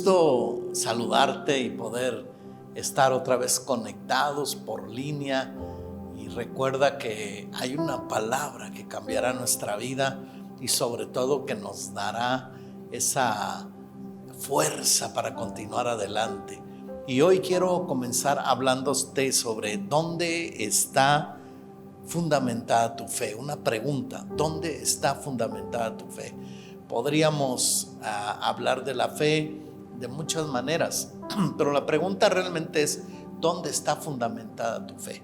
gusto saludarte y poder estar otra vez conectados por línea. Y recuerda que hay una palabra que cambiará nuestra vida y sobre todo que nos dará esa fuerza para continuar adelante. Y hoy quiero comenzar hablándote sobre dónde está fundamentada tu fe. Una pregunta: ¿dónde está fundamentada tu fe? Podríamos hablar de la fe de muchas maneras, pero la pregunta realmente es: ¿dónde está fundamentada tu fe?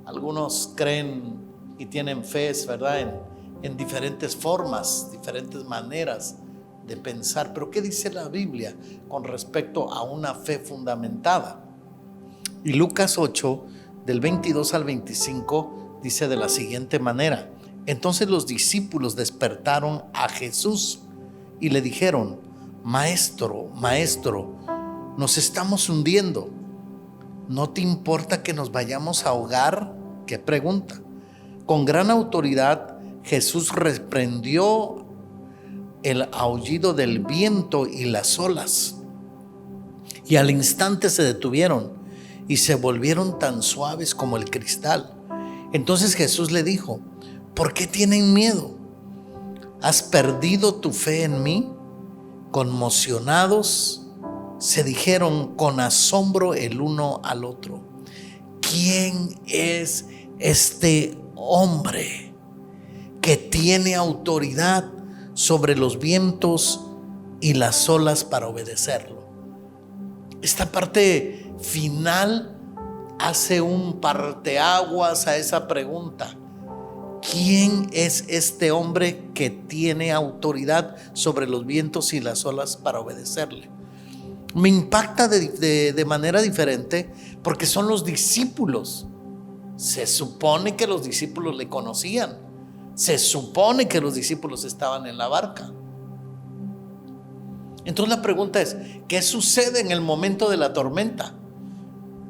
Algunos creen y tienen fe, ¿verdad?, en diferentes formas, diferentes maneras de pensar. Pero ¿qué dice la Biblia con respecto a una fe fundamentada? Y Lucas 8, del 22 al 25, dice de la siguiente manera: entonces los discípulos despertaron a Jesús y le dijeron: Maestro, Maestro, nos estamos hundiendo. ¿No te importa que nos vayamos a ahogar? ¿Qué pregunta? Con gran autoridad Jesús reprendió el aullido del viento y las olas, y al instante se detuvieron y se volvieron tan suaves como el cristal. Entonces Jesús le dijo: ¿por qué tienen miedo? ¿Has perdido tu fe en mí? Conmocionados se dijeron con asombro el uno al otro: ¿quién es este hombre que tiene autoridad sobre los vientos y las olas para obedecerlo? Esta parte final hace un parteaguas a esa pregunta: ¿quién es este hombre que tiene autoridad sobre los vientos y las olas para obedecerle? Me impacta de manera diferente porque son los discípulos. Se supone que los discípulos le conocían. Se supone que los discípulos estaban en la barca. Entonces la pregunta es: ¿qué sucede en el momento de la tormenta?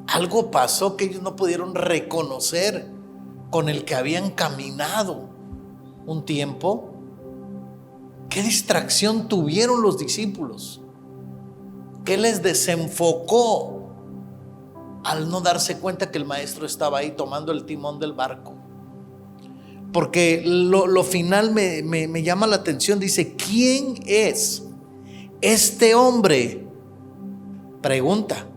Algo pasó que ellos no pudieron reconocer con el que habían caminado un tiempo. ¿Qué distracción tuvieron los discípulos? ¿Qué les desenfocó al no darse cuenta que el maestro estaba ahí tomando el timón del barco? Porque lo final me llama la atención. Dice: ¿quién es este hombre? Pregunta: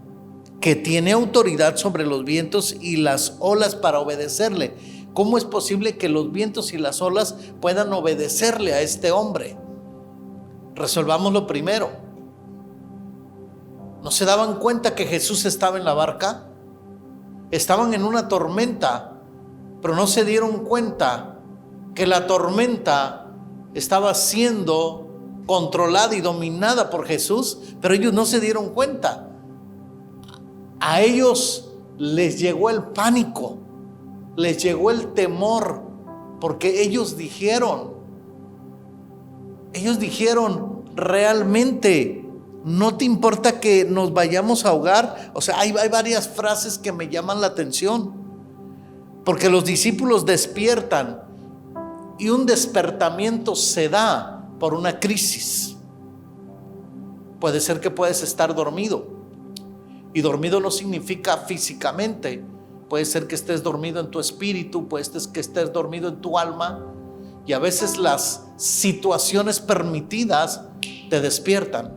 que tiene autoridad sobre los vientos y las olas para obedecerle. ¿Cómo es posible que los vientos y las olas puedan obedecerle a este hombre? Resolvamos lo primero. ¿No se daban cuenta que Jesús estaba en la barca? Estaban en una tormenta, pero no se dieron cuenta que la tormenta estaba siendo controlada y dominada por Jesús, pero ellos no se dieron cuenta. A ellos les llegó el pánico, les llegó el temor, porque ellos dijeron realmente, ¿no te importa que nos vayamos a ahogar? O sea, hay varias frases que me llaman la atención, porque los discípulos despiertan y un despertamiento se da por una crisis. Puede ser que puedes estar dormido, y dormido no significa físicamente. Puede ser que estés dormido en tu espíritu, puede ser que estés dormido en tu alma, y a veces las situaciones permitidas te despiertan.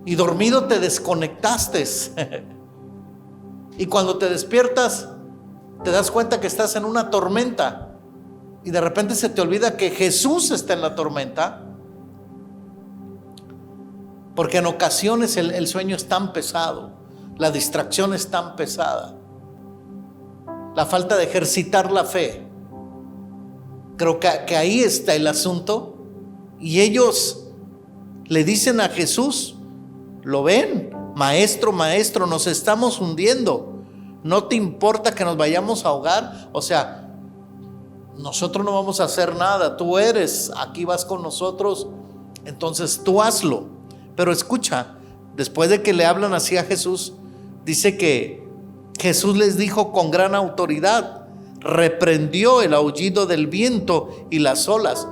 Y dormido te desconectaste y cuando te despiertas te das cuenta que estás en una tormenta y de repente se te olvida que Jesús está en la tormenta, porque en ocasiones el sueño es tan pesado, la distracción es tan pesada, la falta de ejercitar la fe. Creo que ahí está el asunto. Y ellos le dicen a Jesús: ¿lo ven? Maestro, maestro, nos estamos hundiendo. ¿No te importa que nos vayamos a ahogar? O sea, nosotros no vamos a hacer nada. Tú eres, aquí vas con nosotros, entonces tú hazlo. Pero escucha, después de que le hablan así a Jesús, dice que Jesús les dijo con gran autoridad, reprendió el aullido del viento y las olas.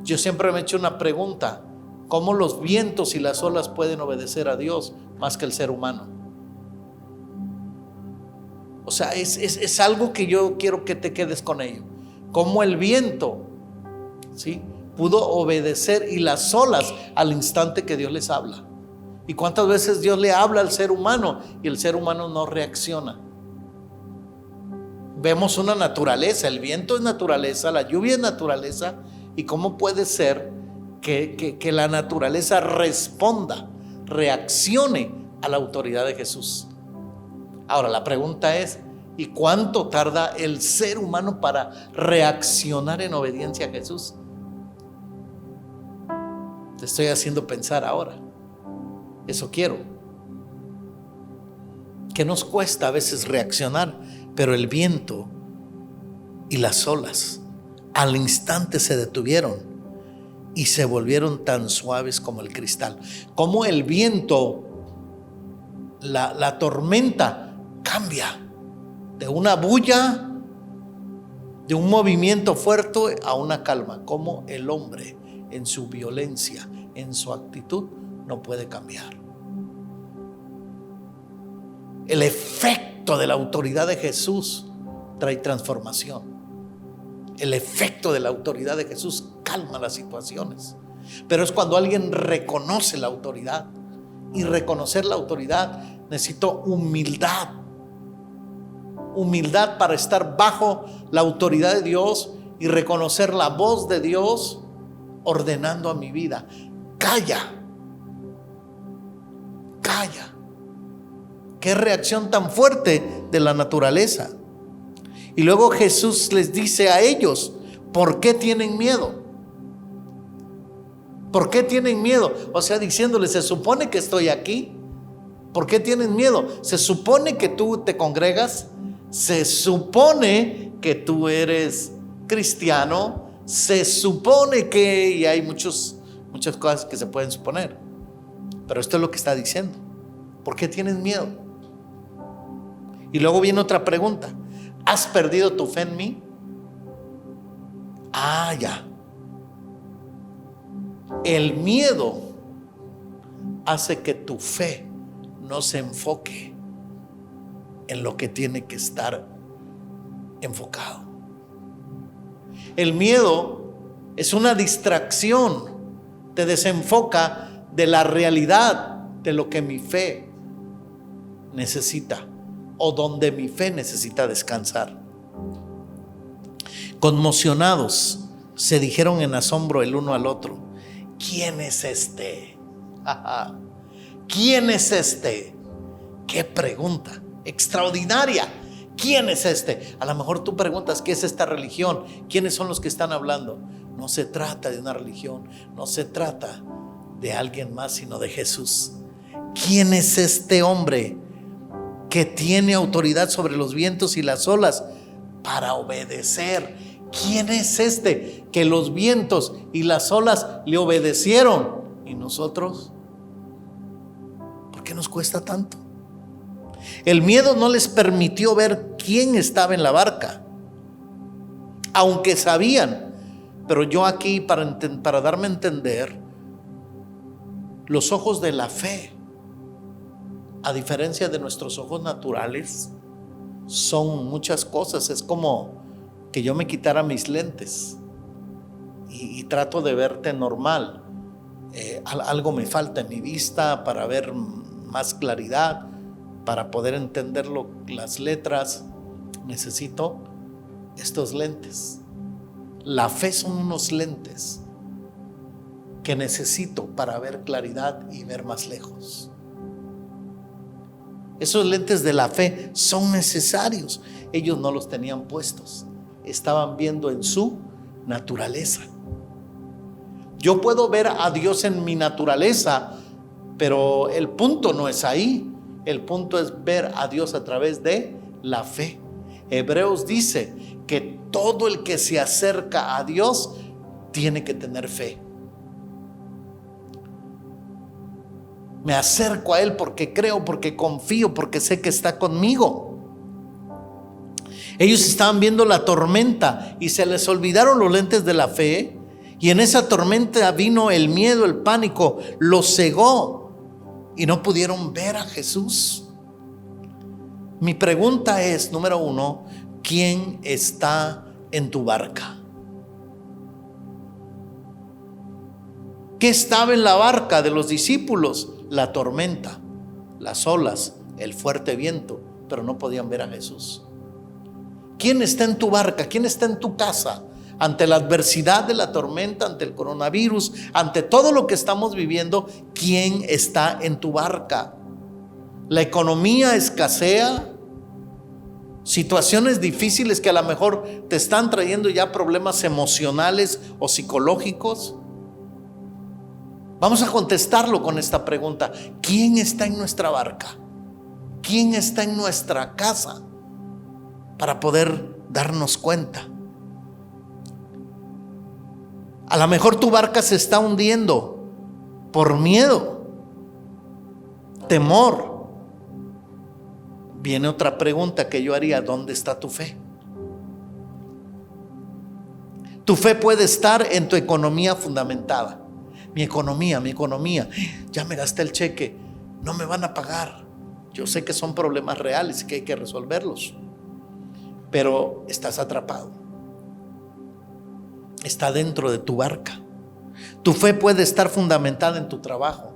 Yo siempre me he hecho una pregunta: cómo los vientos y las olas pueden obedecer a Dios más que el ser humano. O sea, es algo que yo quiero que te quedes con ello. Cómo el viento, ¿sí?, pudo obedecer, y las olas al instante que Dios les habla. ¿Y cuántas veces Dios le habla al ser humano y el ser humano no reacciona? Vemos una naturaleza, el viento es naturaleza, la lluvia es naturaleza. ¿Y cómo puede ser que la naturaleza responda, reaccione a la autoridad de Jesús? Ahora la pregunta es, ¿y cuánto tarda el ser humano para reaccionar en obediencia a Jesús? Te estoy haciendo pensar ahora. Eso quiero. Que nos cuesta a veces reaccionar, pero el viento y las olas al instante se detuvieron y se volvieron tan suaves como el cristal. Como el viento, la tormenta cambia de una bulla, de un movimiento fuerte a una calma. Como el hombre en su violencia, en su actitud, no puede cambiar. El efecto de la autoridad de Jesús trae transformación. El efecto de la autoridad de Jesús calma las situaciones. Pero es cuando alguien reconoce la autoridad. Y reconocer la autoridad necesito humildad. Humildad para estar bajo la autoridad de Dios y reconocer la voz de Dios ordenando a mi vida. Calla. Calla. Qué reacción tan fuerte de la naturaleza. Y luego Jesús les dice a ellos, ¿por qué tienen miedo? ¿Por qué tienen miedo? O sea, diciéndoles, se supone que estoy aquí. ¿Por qué tienen miedo? Se supone que tú te congregas. Se supone que tú eres cristiano. Se supone que, y hay muchas cosas que se pueden suponer. Pero esto es lo que está diciendo. ¿Por qué tienes miedo? Y luego viene otra pregunta. ¿Has perdido tu fe en mí? Ya. El miedo hace que tu fe no se enfoque en lo que tiene que estar enfocado. El miedo es una distracción, te desenfoca de la realidad de lo que mi fe necesita o donde mi fe necesita descansar. Conmocionados, se dijeron en asombro el uno al otro: ¿quién es este? ¿Quién es este? Qué pregunta extraordinaria. ¿Quién es este? A lo mejor tú preguntas, ¿qué es esta religión? ¿Quiénes son los que están hablando? No se trata de una religión, no se trata de alguien más, sino de Jesús. ¿Quién es este hombre que tiene autoridad sobre los vientos y las olas para obedecer? ¿Quién es este que los vientos y las olas le obedecieron? ¿Y nosotros? ¿Por qué nos cuesta tanto? El miedo no les permitió ver quién estaba en la barca, aunque sabían. Pero yo aquí, para darme a entender, los ojos de la fe, a diferencia de nuestros ojos naturales, son muchas cosas. Es como que yo me quitara mis lentes y trato de verte normal. Algo me falta en mi vista para ver más claridad, para poder entender las letras. Necesito estos lentes. La fe son unos lentes que necesito para ver claridad y ver más lejos. Esos lentes de la fe son necesarios. Ellos no los tenían puestos, estaban viendo en su naturaleza. Yo puedo ver a Dios en mi naturaleza, pero el punto no es ahí. El punto es ver a Dios a través de la fe. Hebreos dice que todo el que se acerca a Dios tiene que tener fe. Me acerco a Él porque creo, porque confío, porque sé que está conmigo. Ellos estaban viendo la tormenta y se les olvidaron los lentes de la fe Y en esa tormenta vino el miedo, el pánico, los cegó y no pudieron ver a Jesús. Mi pregunta es, número uno, ¿quién está en tu barca? ¿Qué estaba en la barca de los discípulos? La tormenta, las olas, el fuerte viento, pero no podían ver a Jesús. ¿Quién está en tu barca? ¿Quién está en tu casa? Ante la adversidad de la tormenta, ante el coronavirus, ante todo lo que estamos viviendo, ¿quién está en tu barca? La economía escasea, situaciones difíciles que a lo mejor te están trayendo ya problemas emocionales o psicológicos. Vamos a contestarlo con esta pregunta: ¿quién está en nuestra barca? ¿Quién está en nuestra casa? Para poder darnos cuenta. A lo mejor tu barca se está hundiendo por miedo, temor. Viene otra pregunta que yo haría: ¿dónde está tu fe? Tu fe puede estar en tu economía fundamentada. Mi economía, ya me gasté el cheque, no me van a pagar. Yo sé que son problemas reales y que hay que resolverlos, pero estás atrapado. Está dentro de tu barca. Tu fe puede estar fundamentada en tu trabajo.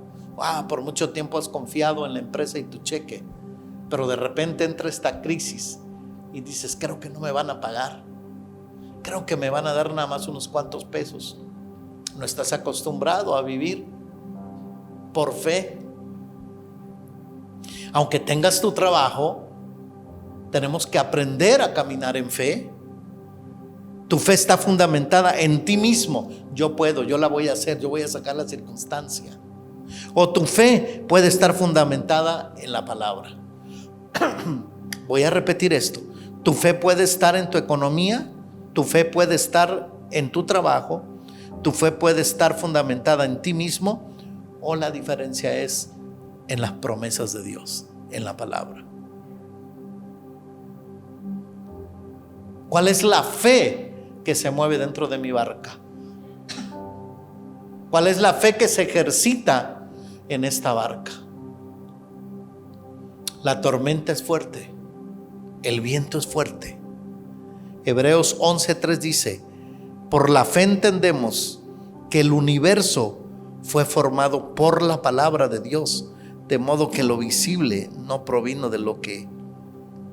Por mucho tiempo has confiado en la empresa y tu cheque, pero de repente entra esta crisis y dices: creo que no me van a pagar, creo que me van a dar nada más unos cuantos pesos. No estás acostumbrado a vivir por fe. Aunque tengas tu trabajo, tenemos que aprender a caminar en fe. Tu fe está fundamentada en ti mismo. Yo puedo, yo la voy a hacer, yo voy a sacar la circunstancia. O tu fe puede estar fundamentada en la palabra. Voy a repetir esto: tu fe puede estar en tu economía, tu fe puede estar en tu trabajo, tu fe puede estar fundamentada en ti mismo, o la diferencia es en las promesas de Dios, en la palabra. ¿Cuál es la fe que se mueve dentro de mi barca? ¿Cuál es la fe que se ejercita en esta barca? La tormenta es fuerte, el viento es fuerte. Hebreos 11:3 dice: por la fe entendemos que el universo fue formado por la palabra de Dios, de modo que lo visible no provino de lo que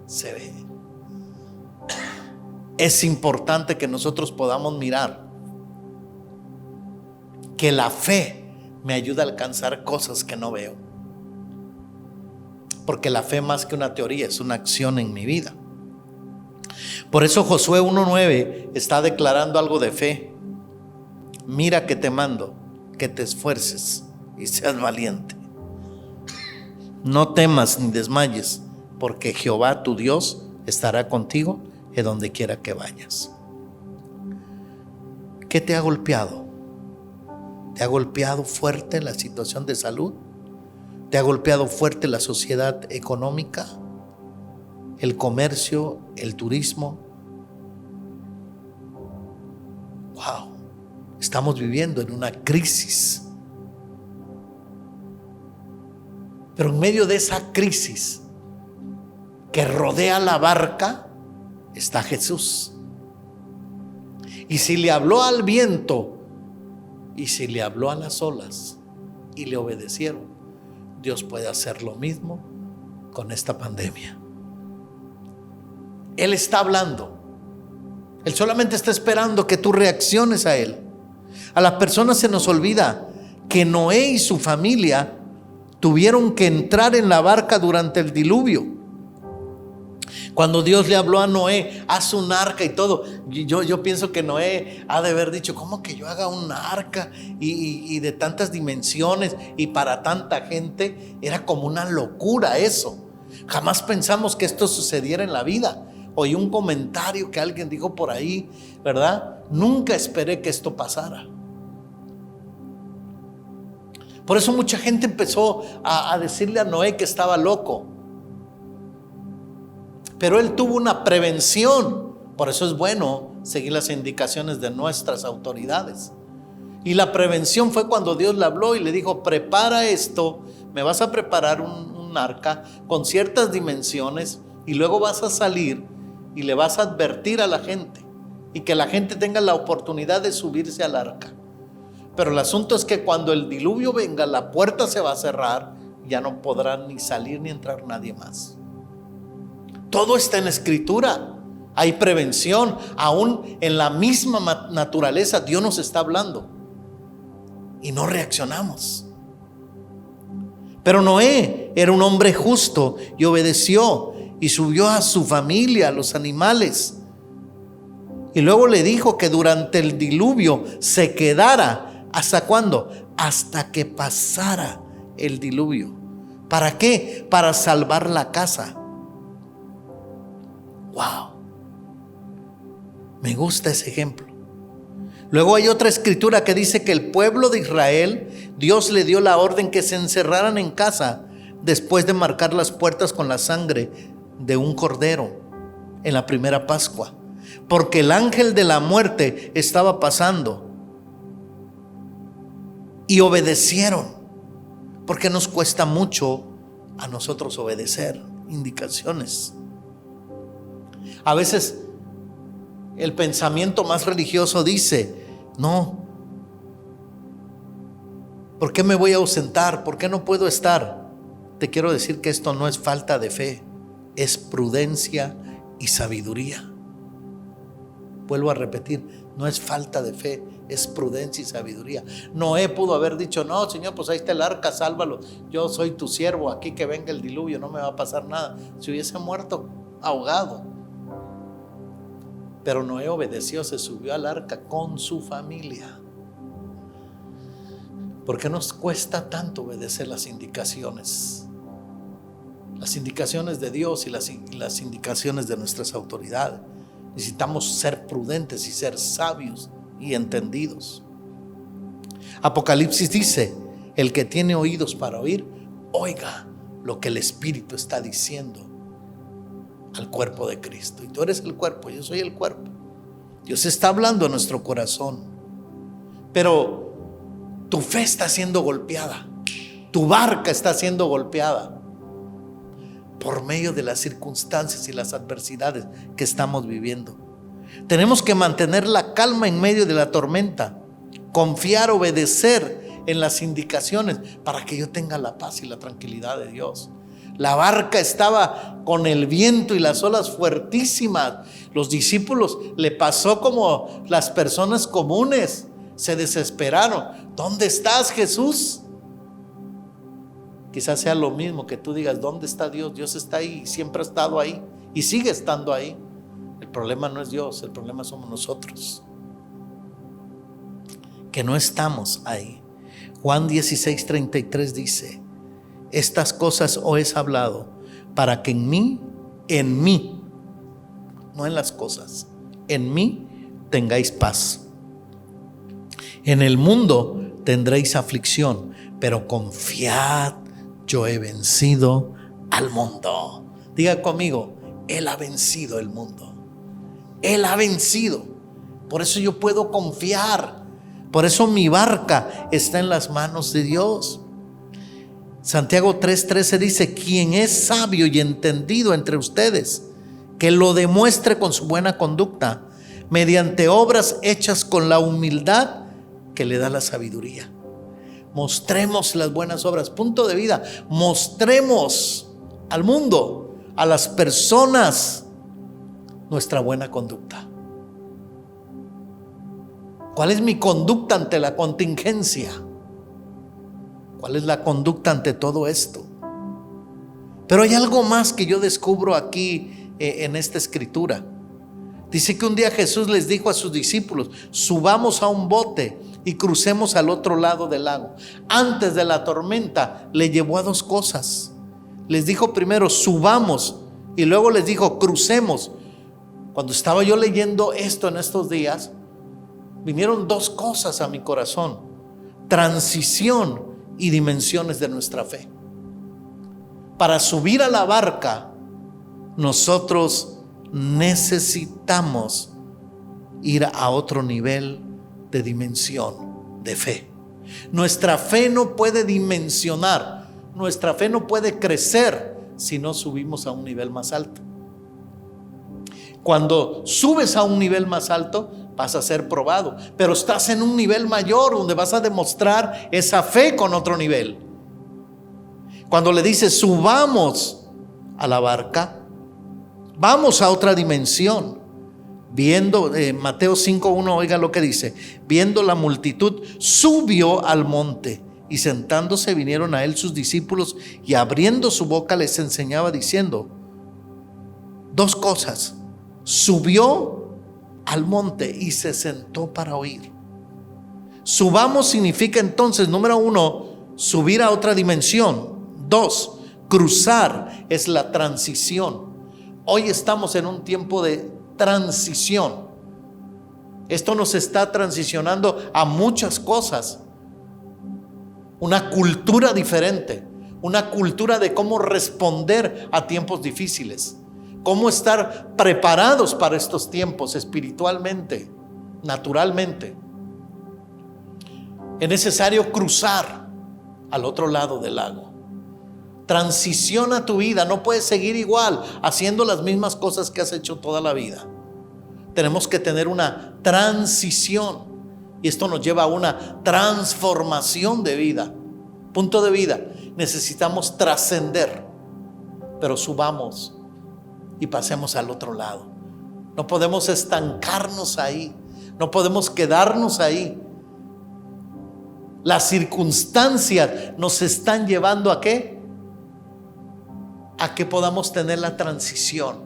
se ve. Es importante que nosotros podamos mirar que la fe me ayuda a alcanzar cosas que no veo, porque la fe, más que una teoría, es una acción en mi vida. Por eso Josué 1:9 está declarando algo de fe. Mira que te mando, que te esfuerces y seas valiente. No temas ni desmayes, porque Jehová tu Dios estará contigo en donde quiera que vayas. ¿Qué te ha golpeado? ¿Te ha golpeado fuerte la situación de salud? ¿Te ha golpeado fuerte la sociedad económica? ¿El comercio? ¿El turismo? Wow, estamos viviendo en una crisis. Pero en medio de esa crisis que rodea la barca está Jesús. Y si le habló al viento y si le habló a las olas y le obedecieron, Dios puede hacer lo mismo con esta pandemia. Él está hablando. Él solamente está esperando que tú reacciones a Él. A las personas se nos olvida que Noé y su familia tuvieron que entrar en la barca durante el diluvio. Cuando Dios le habló a Noé: haz un arca y todo, yo pienso que Noé ha de haber dicho: ¿cómo que yo haga un arca y de tantas dimensiones y para tanta gente? Era como una locura eso. Jamás pensamos que esto sucediera en la vida. Oí un comentario que alguien dijo por ahí, ¿verdad? Nunca esperé que esto pasara. Por eso mucha gente empezó a decirle a Noé que estaba loco. Pero él tuvo una prevención. Por eso es bueno seguir las indicaciones de nuestras autoridades. Y la prevención fue cuando Dios le habló y le dijo: prepara esto, me vas a preparar un arca con ciertas dimensiones, y luego vas a salir y le vas a advertir a la gente, y que la gente tenga la oportunidad de subirse al arca. Pero el asunto es que cuando el diluvio venga, la puerta se va a cerrar, ya no podrá ni salir ni entrar nadie más. Todo está en la Escritura. Hay prevención. Aún en la misma naturaleza Dios nos está hablando y no reaccionamos. Pero Noé era un hombre justo y obedeció, y subió a su familia, a los animales. Y luego le dijo que durante el diluvio se quedara. ¿Hasta cuándo? Hasta que pasara el diluvio. ¿Para qué? Para salvar la casa. Wow. Me gusta ese ejemplo. Luego hay otra escritura que dice que el pueblo de Israel, Dios le dio la orden que se encerraran en casa después de marcar las puertas con la sangre de un cordero en la primera Pascua, porque el ángel de la muerte estaba pasando. Y obedecieron, porque nos cuesta mucho a nosotros obedecer indicaciones. A veces el pensamiento más religioso dice: no, ¿por qué me voy a ausentar? ¿Por qué no puedo estar? Te quiero decir que esto no es falta de fe, es prudencia y sabiduría. Vuelvo a repetir, no es falta de fe, es prudencia y sabiduría. Noé pudo haber dicho: no, Señor, pues ahí está el arca, sálvalo, yo soy tu siervo, aquí que venga el diluvio, no me va a pasar nada. Se hubiese muerto ahogado. Pero Noé obedeció, se subió al arca con su familia. ¿Por qué nos cuesta tanto obedecer las indicaciones? Las indicaciones de Dios y las indicaciones de nuestras autoridades. Necesitamos ser prudentes y ser sabios y entendidos. Apocalipsis dice: el que tiene oídos para oír, oiga lo que el Espíritu está diciendo al cuerpo de Cristo. Y tú eres el cuerpo, yo soy el cuerpo. Dios está hablando a nuestro corazón. Pero tu fe está siendo golpeada, tu barca está siendo golpeada por medio de las circunstancias y las adversidades que estamos viviendo. Tenemos que mantener la calma en medio de la tormenta, confiar, obedecer en las indicaciones para que yo tenga la paz y la tranquilidad de Dios. La barca estaba con el viento y las olas fuertísimas. Los discípulos le pasó como las personas comunes, se desesperaron. ¿Dónde estás, Jesús? Quizás sea lo mismo que tú digas: ¿dónde está Dios? Dios está ahí, siempre ha estado ahí y sigue estando ahí. El problema no es Dios, el problema somos nosotros, que no estamos ahí. Juan 16:33 dice: estas cosas os he hablado para que en mí, no en las cosas, en mí tengáis paz. En el mundo tendréis aflicción, pero confiad, yo he vencido al mundo. Diga conmigo: Él ha vencido el mundo. Él ha vencido. Por eso yo puedo confiar. Por eso mi barca está en las manos de Dios. Santiago 3:13 dice: quien es sabio y entendido entre ustedes, que lo demuestre con su buena conducta, mediante obras hechas con la humildad que le da la sabiduría. Mostremos las buenas obras. Punto de vida: mostremos al mundo, a las personas, nuestra buena conducta. ¿Cuál es mi conducta ante la contingencia? ¿Cuál es la conducta ante todo esto? Pero hay algo más que yo descubro aquí en esta escritura. Dice que un día Jesús les dijo a sus discípulos: subamos a un bote y crucemos al otro lado del lago. Antes de la tormenta le llevó a dos cosas. Les dijo primero: subamos, y luego les dijo: crucemos. Cuando estaba yo leyendo esto en estos días, vinieron dos cosas a mi corazón: transición y dimensiones de nuestra fe. Para subir a la barca, nosotros necesitamos ir a otro nivel de dimensión de fe. Nuestra fe no puede dimensionar, nuestra fe no puede crecer si no subimos a un nivel más alto. Cuando subes a un nivel más alto, vas a ser probado, pero estás en un nivel mayor donde vas a demostrar esa fe con otro nivel. Cuando le dices subamos a la barca, vamos a otra dimensión. Viendo Mateo 5:1, oiga lo que dice: viendo la multitud, subió al monte, y sentándose vinieron a él sus discípulos, y abriendo su boca les enseñaba diciendo dos cosas: subió al monte y se sentó para oír. Subamos significa entonces, número 1, subir a otra dimensión. 2, cruzar es la transición. Hoy estamos en un tiempo de transición. Esto nos está transicionando a muchas cosas. Una cultura diferente, una cultura de cómo responder a tiempos difíciles, cómo estar preparados para estos tiempos espiritualmente, naturalmente. Es necesario cruzar al otro lado del lago. Transiciona tu vida, no puedes seguir igual haciendo las mismas cosas que has hecho toda la vida. Tenemos que tener una transición, y esto nos lleva a una transformación de vida, punto de vida. Necesitamos trascender, pero subamos y pasemos al otro lado. No podemos estancarnos ahí, no podemos quedarnos ahí. Las circunstancias nos están llevando ¿a qué? A que podamos tener la transición,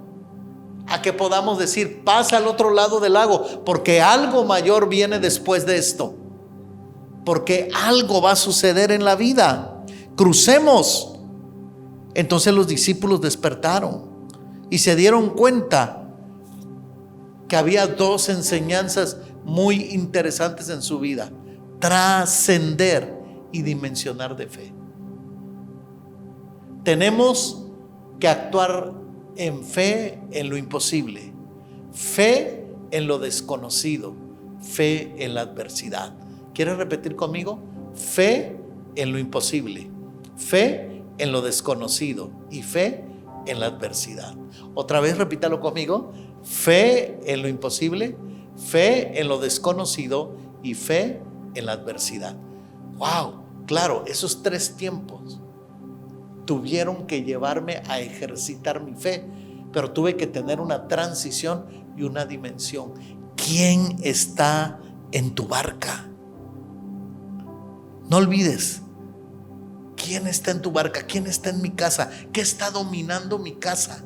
a que podamos decir pasa al otro lado del lago, porque algo mayor viene después de esto, porque algo va a suceder en la vida. Crucemos. Entonces los discípulos despertaron y se dieron cuenta que había dos enseñanzas muy interesantes en su vida: trascender y dimensionar de fe. Tenemos que actuar en fe en lo imposible, fe en lo desconocido, fe en la adversidad. ¿Quieres repetir conmigo? Fe en lo imposible, fe en lo desconocido y fe en la adversidad. Otra vez repítalo conmigo: fe en lo imposible, fe en lo desconocido y fe en la adversidad. Wow, claro, esos 3 tiempos tuvieron que llevarme a ejercitar mi fe, pero tuve que tener una transición y una dimensión. ¿Quién está en tu barca? No olvides, ¿quién está en tu barca? ¿Quién está en mi casa? ¿Qué está dominando mi casa?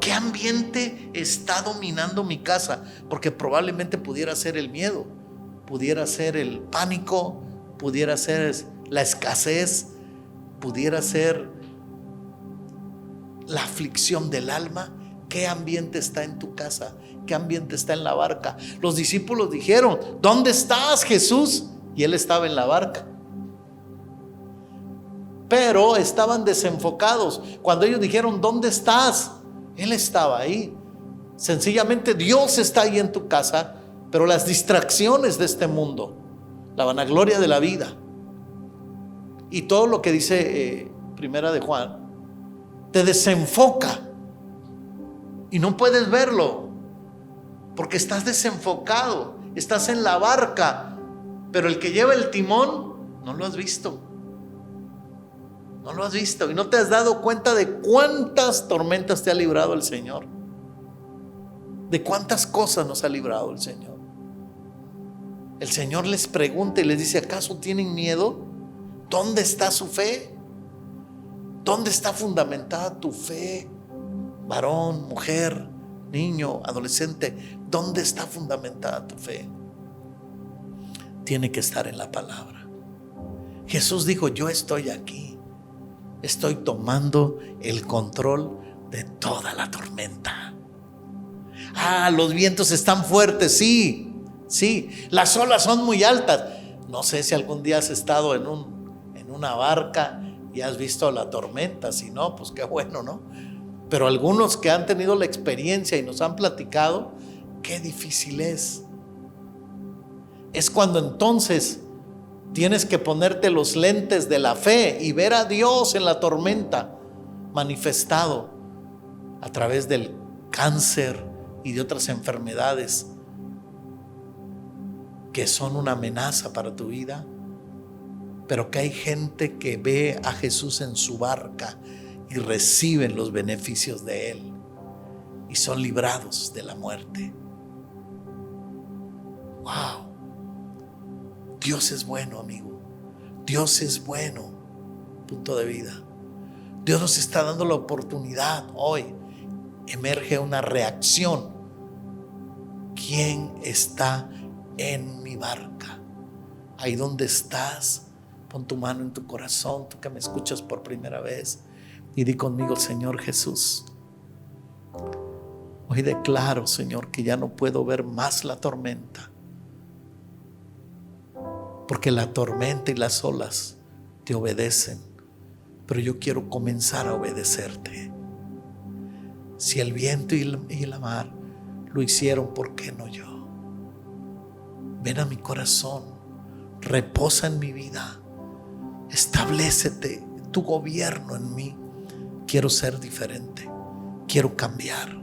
¿Qué ambiente está dominando mi casa? Porque probablemente pudiera ser el miedo, pudiera ser el pánico, pudiera ser la escasez, pudiera ser la aflicción del alma. ¿Qué ambiente está en tu casa? ¿Qué ambiente está en la barca? Los discípulos dijeron: ¿dónde estás, Jesús? Y él estaba en la barca, pero estaban desenfocados. Cuando ellos dijeron: ¿dónde estás? Él estaba ahí. Sencillamente Dios está ahí en tu casa, pero las distracciones de este mundo, la vanagloria de la vida y todo lo que dice Primera de Juan, te desenfoca y no puedes verlo porque estás desenfocado, estás en la barca, pero el que lleva el timón no lo has visto. No lo has visto y no te has dado cuenta de cuántas tormentas te ha librado el Señor, de cuántas cosas nos ha librado el Señor. El Señor les pregunta y les dice: ¿acaso tienen miedo? ¿Dónde está su fe? ¿Dónde está fundamentada tu fe? Varón, mujer, niño, adolescente, ¿dónde está fundamentada tu fe? Tiene que estar en la palabra. Jesús dijo: yo estoy aquí, estoy tomando el control de toda la tormenta. Los vientos están fuertes, sí, las olas son muy altas. No sé si algún día has estado en una barca y has visto la tormenta. Si no, pues qué bueno, ¿no? Pero algunos que han tenido la experiencia y nos han platicado, qué difícil es. es cuando entonces tienes que ponerte los lentes de la fe y ver a Dios en la tormenta manifestado a través del cáncer y de otras enfermedades que son una amenaza para tu vida, pero que hay gente que ve a Jesús en su barca y reciben los beneficios de Él y son librados de la muerte. Wow. Dios es bueno, amigo. Dios es bueno. Punto de vida. Dios nos está dando la oportunidad hoy. Emerge una reacción. ¿Quién está en mi barca? Ahí donde estás, pon tu mano en tu corazón, tú que me escuchas por primera vez, y di conmigo: Señor Jesús, hoy declaro, Señor, que ya no puedo ver más la tormenta, porque la tormenta y las olas te obedecen, pero yo quiero comenzar a obedecerte. Si el viento y la mar lo hicieron, ¿por qué no yo? Ven a mi corazón, reposa en mi vida, establécete tu gobierno en mí. Quiero ser diferente, quiero cambiar.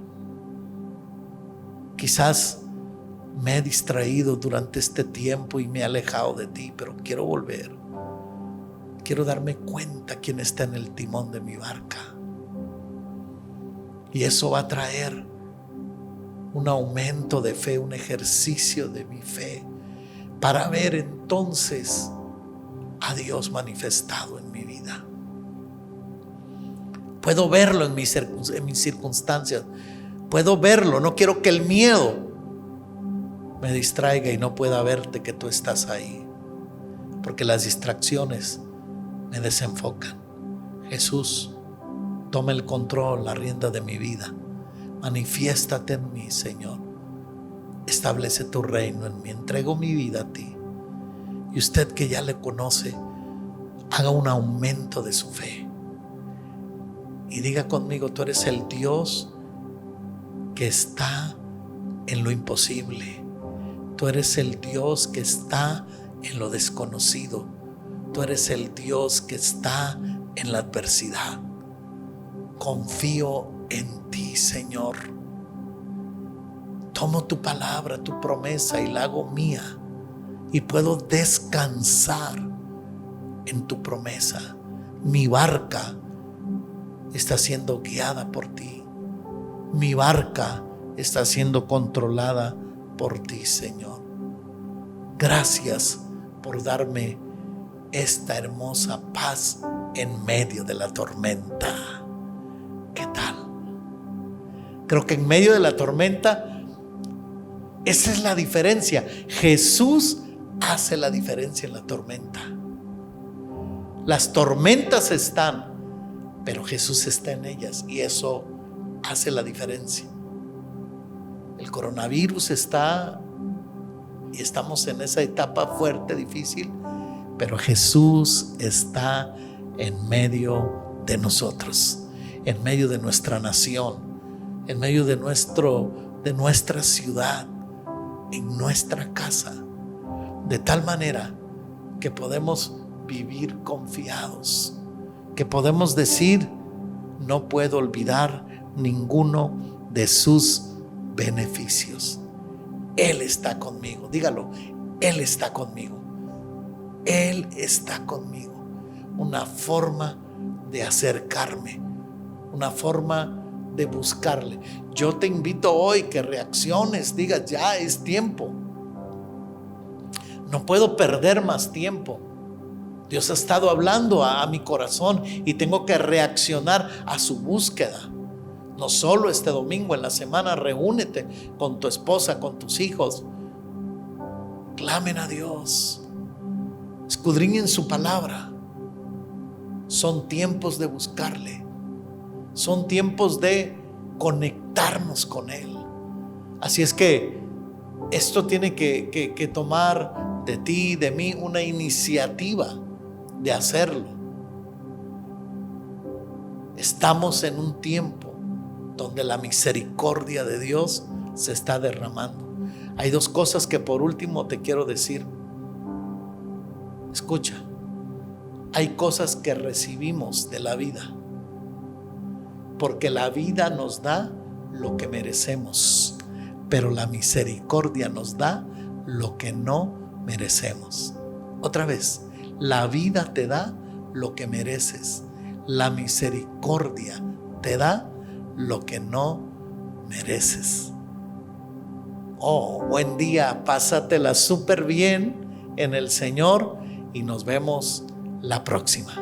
Quizás me he distraído durante este tiempo y me he alejado de ti, pero quiero volver. Quiero darme cuenta quién está en el timón de mi barca. Y eso va a traer un aumento de fe, un ejercicio de mi fe, para ver entonces a Dios manifestado en mi vida. Puedo verlo en mis circunstancias. Puedo verlo. No quiero que el miedo me distraiga y no pueda verte que tú estás ahí, porque las distracciones me desenfocan. Jesús, toma el control, la rienda de mi vida. Manifiéstate en mí, Señor. Establece tu reino en mí. Entrego mi vida a ti. Y usted que ya le conoce, haga un aumento de su fe y diga conmigo: tú eres el Dios que está en lo imposible. Tú eres el Dios que está en lo desconocido. Tú eres el Dios que está en la adversidad. Confío en ti, Señor. Tomo tu palabra, tu promesa y la hago mía, y puedo descansar en tu promesa. Mi barca está siendo guiada por ti. Mi barca está siendo controlada por ti, Señor. Gracias por darme esta hermosa paz en medio de la tormenta. ¿Qué tal? Creo que en medio de la tormenta, esa es la diferencia. Jesús hace la diferencia en la tormenta. Las tormentas están, pero Jesús está en ellas, y eso hace la diferencia. El coronavirus está y estamos en esa etapa fuerte, difícil, pero Jesús está en medio de nosotros, en medio de nuestra nación, en medio de nuestra ciudad, en nuestra casa, de tal manera que podemos vivir confiados, que podemos decir: no puedo olvidar ninguno de sus beneficios. Él está conmigo. Dígalo: Él está conmigo. Él está conmigo. Una forma de acercarme, una forma de buscarle. Yo te invito hoy que reacciones, digas: ya es tiempo. No puedo perder más tiempo. Dios ha estado hablando a mi corazón y tengo que reaccionar a su búsqueda. No solo este domingo, en la semana reúnete con tu esposa, con tus hijos. Clamen a Dios. Escudriñen su palabra. Son tiempos de buscarle. Son tiempos de conectarnos con Él. Así es que esto tiene que tomar de ti, de mí, una iniciativa de hacerlo. Estamos en un tiempo donde la misericordia de Dios se está derramando. Hay dos cosas que por último te quiero decir. Escucha, hay cosas que recibimos de la vida, porque la vida nos da lo que merecemos, pero la misericordia nos da lo que no merecemos. Otra vez, la vida te da lo que mereces, la misericordia te da lo que no mereces. Oh, buen día, pásatela súper bien en el Señor y nos vemos la próxima.